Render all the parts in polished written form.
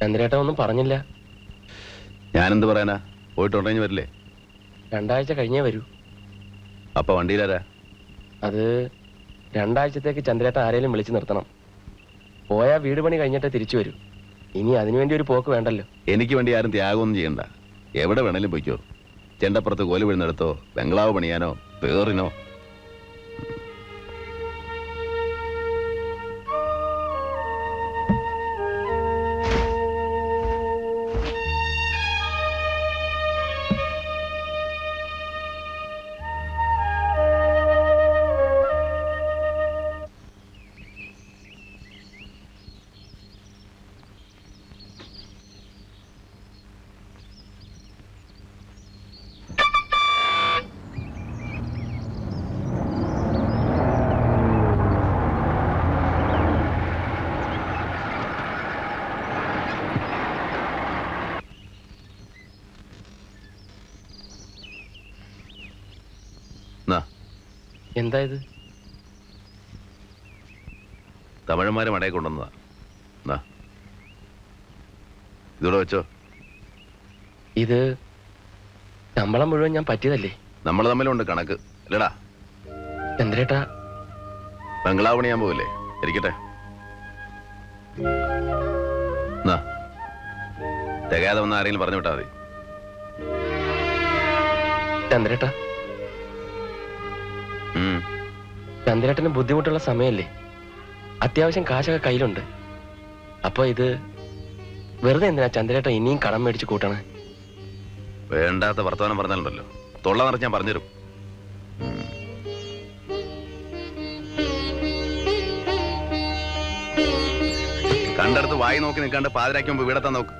ചന്ദ്രേട്ടൻ ഒന്നും പറഞ്ഞില്ല. ഞാനെന്ത് പറയാനാ? പോയിട്ടുണ്ടെങ്കിൽ വരില്ലേ? 2 ആഴ്ച കഴിഞ്ഞേ വരൂ. അപ്പൊ വണ്ടിയിലാരാ? അത് 2 ആഴ്ചത്തേക്ക് ചന്ദ്രേട്ടൻ ആരെങ്കിലും വിളിച്ചു നിർത്തണം. പോയാ വീട് പണി കഴിഞ്ഞിട്ടേ തിരിച്ചു വരൂ. ഇനി അതിനുവേണ്ടി ഒരു പോക്ക് വേണ്ടല്ലോ. എനിക്ക് വേണ്ടി ആരും ത്യാഗമൊന്നും ചെയ്യണ്ട. എവിടെ വേണേലും പോയിക്കോ. ചെണ്ടപ്പുറത്ത് കോല് വീഴുന്നെടുത്തോ, ബംഗ്ലാവ് പണിയാനോ, പേറിനോ. എന്താ ഇത്? തമിഴന്മാരെ മടയെ കൊണ്ടുവന്നതാ. ഇതോടെ വെച്ചോ. ഇത് ശമ്പളം മുഴുവൻ ഞാൻ പറ്റിയതല്ലേ? നമ്മൾ തമ്മിലുണ്ട് കണക്ക് അല്ലടാ. ചന്ദ്രേട്ടാ, ബംഗ്ലാവ് പണിയാൻ പോവില്ലേ? ഇരിക്കട്ടെ. തികയാതെ വന്ന ആരെങ്കിലും പറഞ്ഞു വിട്ടാ മതി. ചന്ദ്രേട്ടാ, ചന്ദ്രേട്ടന് ബുദ്ധിമുട്ടുള്ള സമയല്ലേ? അത്യാവശ്യം കാശൊക്കെ കയ്യിലുണ്ട്. അപ്പൊ ഇത് വെറുതെ എന്തിനാ ചന്ദ്രേട്ടൻ ഇനിയും കടം മേടിച്ച് കൂട്ടണേ? വേണ്ടാത്ത വർത്തമാനം പറഞ്ഞാലുണ്ടല്ലോ, തൊള്ള നിറച്ച് ഞാൻ പറഞ്ഞുതരും. കണ്ടടുത്ത് വായി നോക്കി നിൽക്കാണ്ട് പാതിരാക്കി മുമ്പ് വീടെത്താൻ നോക്ക്.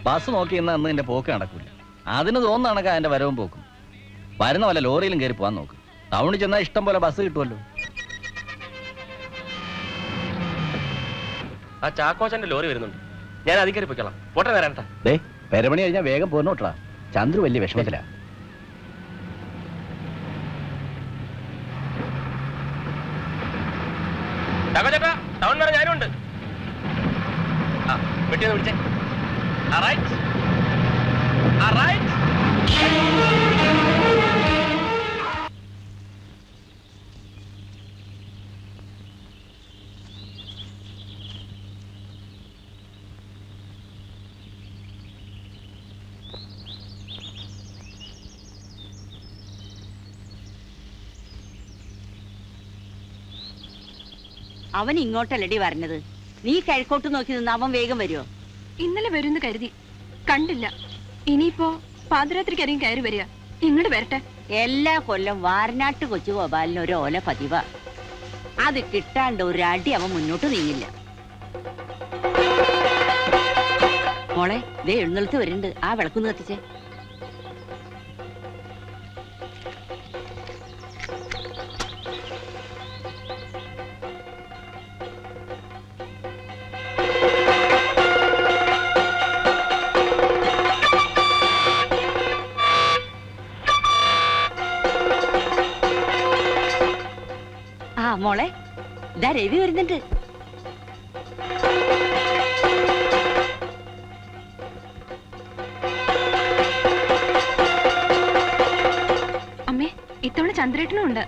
ബസ് നോക്കി ഇന്ന് അന്ന് എന്റെ പോക്ക് നടക്കൂല. അതിന് തോന്നുന്ന കണക്കാ എന്റെ വരവും പോക്കും. വരുന്ന പോലെ ലോറിയിലും കയറി പോകാൻ നോക്കും. ടൗണിൽ ചെന്നാൽ ഇഷ്ടം പോലെ ബസ് കിട്ടുമല്ലോ. ആ ചാക്കോച്ചന്റെ ലോറി വരുന്നുണ്ട്. ഞാൻ അതിൽ കയറി പൊയ്ക്കോളാം. പോട്ടെ നേരട്ടാ. പെരമണി കഴിഞ്ഞാൽ വേഗം പോരണോട്ടാ. ചന്ദ്രു വലിയ വിഷമത്തിലാ. ചാക്കോച്ചേട്ടാ, ടൗൺ വരെ ഞാനും ഉണ്ട്. ആ വെട്ടിയൊന്ന് വിളിച്ചേ. അവൻ ഇങ്ങോട്ടല്ലടി പറഞ്ഞത്. നീ കിഴക്കോട്ട് നോക്കി നിന്ന് അവൻ വേഗം വരുമോ? ഇന്നലെ വരുമെന്ന് കരുതി, കണ്ടില്ല. ഇനിയിപ്പോ പാതിരാത്രിക്കാരെയും കയറി വരിക. ഇങ്ങോട്ട് വരട്ടെ. എല്ലാ കൊല്ലം വാരനാട്ട് കൊച്ചു ഗോപാലിന് ഒരു ഓല പതിവാ. അത് കിട്ടാണ്ട് ഒരടി അവൻ മുന്നോട്ട് നീങ്ങില്ല. മോളെ, ദേ എഴുന്നള്ളത്ത് വരുന്നുണ്ട്. ആ വിളക്കൊന്ന് കത്തിച്ചേ. മോളെ, ഇതാ രവി വരുന്നുണ്ട്. അമ്മേ, ഇത്തവണ ചന്ദ്രേട്ടനും ഉണ്ട്.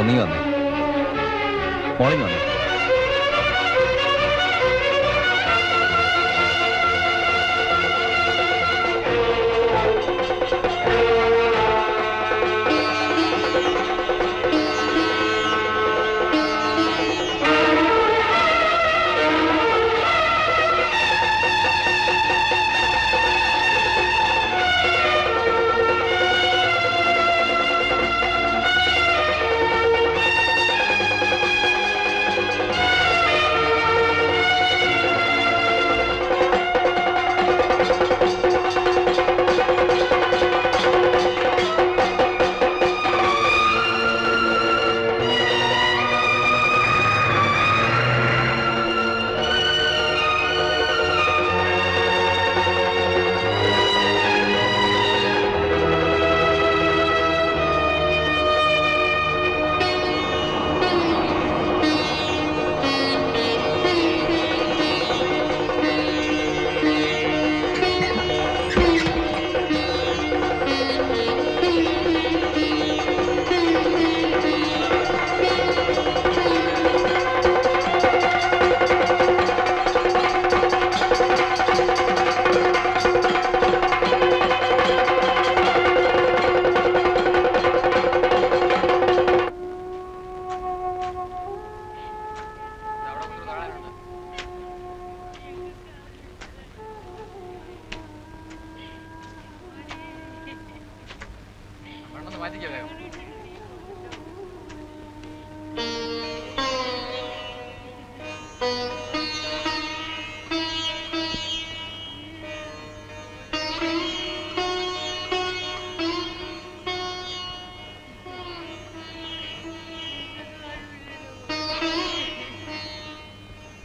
ഒന്നീ വന്നേ, മോളിങ് വന്നേ.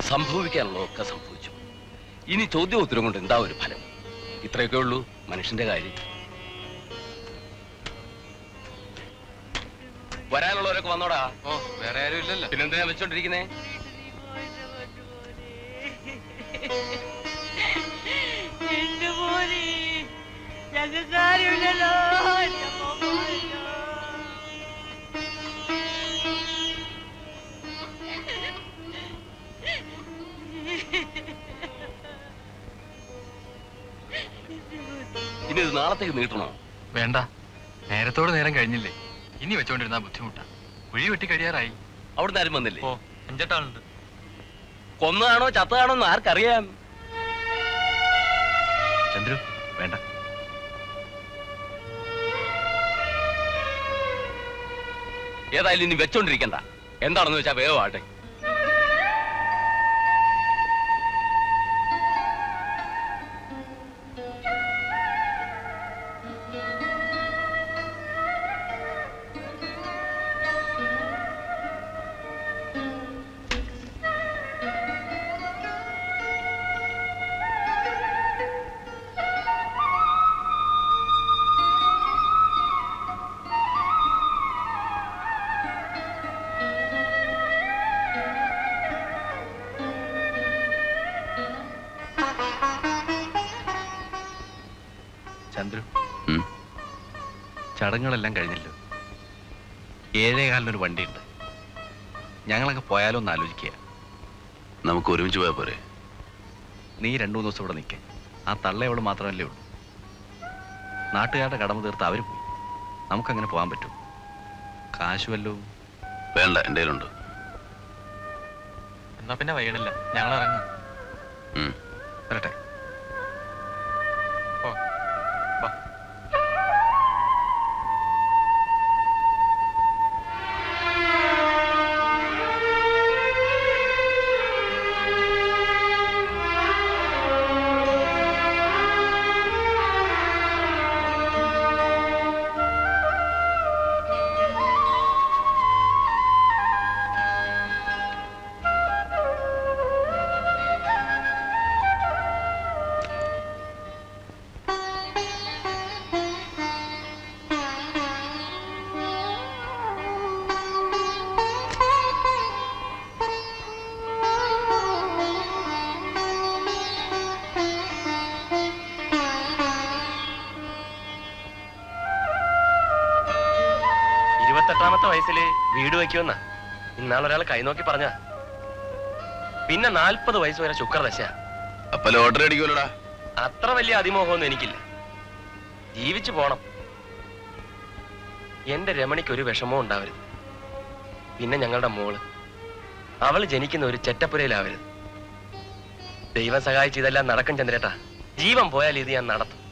സംഭവിക്കാനുള്ളതൊക്കെ സംഭവിച്ചു. ഇനി ചോദ്യോത്തരം കൊണ്ട് എന്താ ഒരു ഫലം? ഇത്രയൊക്കെ ഉള്ളൂ മനുഷ്യന്റെ കാര്യം. വരാനുള്ളവരൊക്കെ വന്നോടാ. ഓ, വേറെ ആരും ഇല്ലല്ലോ. പിന്നെന്തിനാ വെച്ചോണ്ടിരിക്കുന്നേ? എന്റെ മോനെ ഞങ്ങൾക്ക് ആരുമില്ലല്ലോ. ഇനി ഇത് നാളത്തേക്ക് നീട്ടണോ? വേണ്ട, നേരത്തോട് നേരം കഴിഞ്ഞില്ലേ. ഇനി വെച്ചോണ്ടിരുന്ന ബുദ്ധിമുട്ടാ. കുഴി വെട്ടി കഴിയാറായി. അവിടുന്ന് ആരും വന്നില്ലേ? ഓ, 5-8 ആളുണ്ട്. കൊന്നതാണോ ചത്തതാണോ എന്ന് ആർക്കറിയാം? ചന്ദ്രു, വേണ്ട. ഏതായാലും ഇനി വെച്ചോണ്ടിരിക്കണ്ട. എന്താണെന്ന് വെച്ചാ വേഗമാട്ടെ. ചന്ദ്രു, ചടങ്ങുകളെല്ലാം കഴിഞ്ഞല്ലോ. 7:15 വണ്ടിയുണ്ട്. ഞങ്ങളങ്ങ് പോയാലോ എന്ന് ആലോചിക്കുക. നമുക്ക് ഒരുമിച്ച് പോയാൽ പോരെ? നീ 2-3 ദിവസം ഇവിടെ നിൽക്കേ. ആ തള്ളയവള് മാത്രമല്ലേ ഉള്ളൂ. നാട്ടുകാരുടെ കടമ തീർത്ത് അവർ പോയി. നമുക്കങ്ങനെ പോകാൻ പറ്റും? കാശ് വല്ലതും? വേണ്ട, എൻ്റെ കയ്യിലുണ്ട്. എന്നാ പിന്നെ വൈകിടില്ല, ഞങ്ങൾ ഇറങ്ങാം. വരട്ടെ. ഓ, വാ. വയസ്സില് വീട് വയ്ക്കുമെന്നാ ഇന്നാളൊരാൾ കൈനോക്കി പറഞ്ഞ. പിന്നെ 40 വയസ്സ് വരെ ശുക്രദശ. അപ്പൊ ലോട്ടറി അടിക്കുമല്ലോടാ. അത്ര വലിയ അതിമോഹമൊന്നും എനിക്കില്ല. ജീവിച്ചു പോണം. എന്റെ രമണിക്ക് ഒരു വിഷമവും ഉണ്ടാവരുത്. പിന്നെ ഞങ്ങളുടെ മോള്, അവള് ജനിക്കുന്ന ഒരു ചെറ്റപ്പുരയിലാവരുത്. ദൈവം സഹായിച്ച് ഇതെല്ലാം നടക്കും ചന്ദ്രേട്ടാ. ജീവൻ പോയാൽ ഇത് ഞാൻ നടത്തും.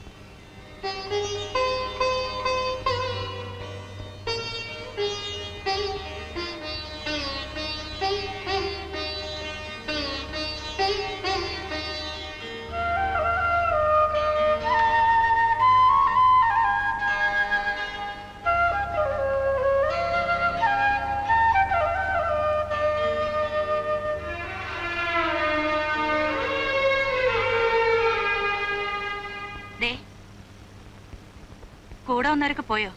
കൂടെ വന്നവരൊക്കെ പോയോ?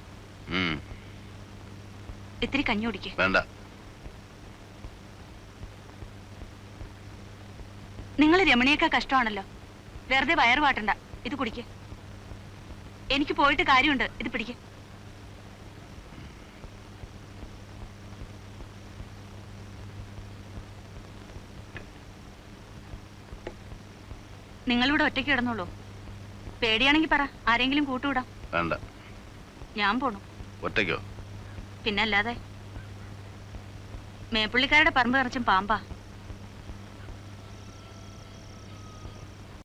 ഇത്തിരി കഞ്ഞി കുടിക്ക്. വേണ്ട. നിങ്ങൾ രമണിയൊക്കെ കഷ്ടമാണല്ലോ. വെറുതെ വയറ് വാട്ടണ്ട, ഇത് കുടിക്ക്. എനിക്ക് പോയിട്ട് കാര്യമുണ്ട്, ഇത് പിടിക്ക്. നിങ്ങളിവിടെ ഒറ്റയ്ക്ക് കിടന്നോളൂ. പേടിയാണെങ്കി പറ, ആരെങ്കിലും കൂട്ടുവിടാം. വേണ്ട, ഞാൻ പോണു. ഒറ്റയ്ക്കോ? പിന്നല്ലാതെ. മേപ്പുള്ളിക്കാരുടെ പറമ്പ് നിറച്ചും പാമ്പാ.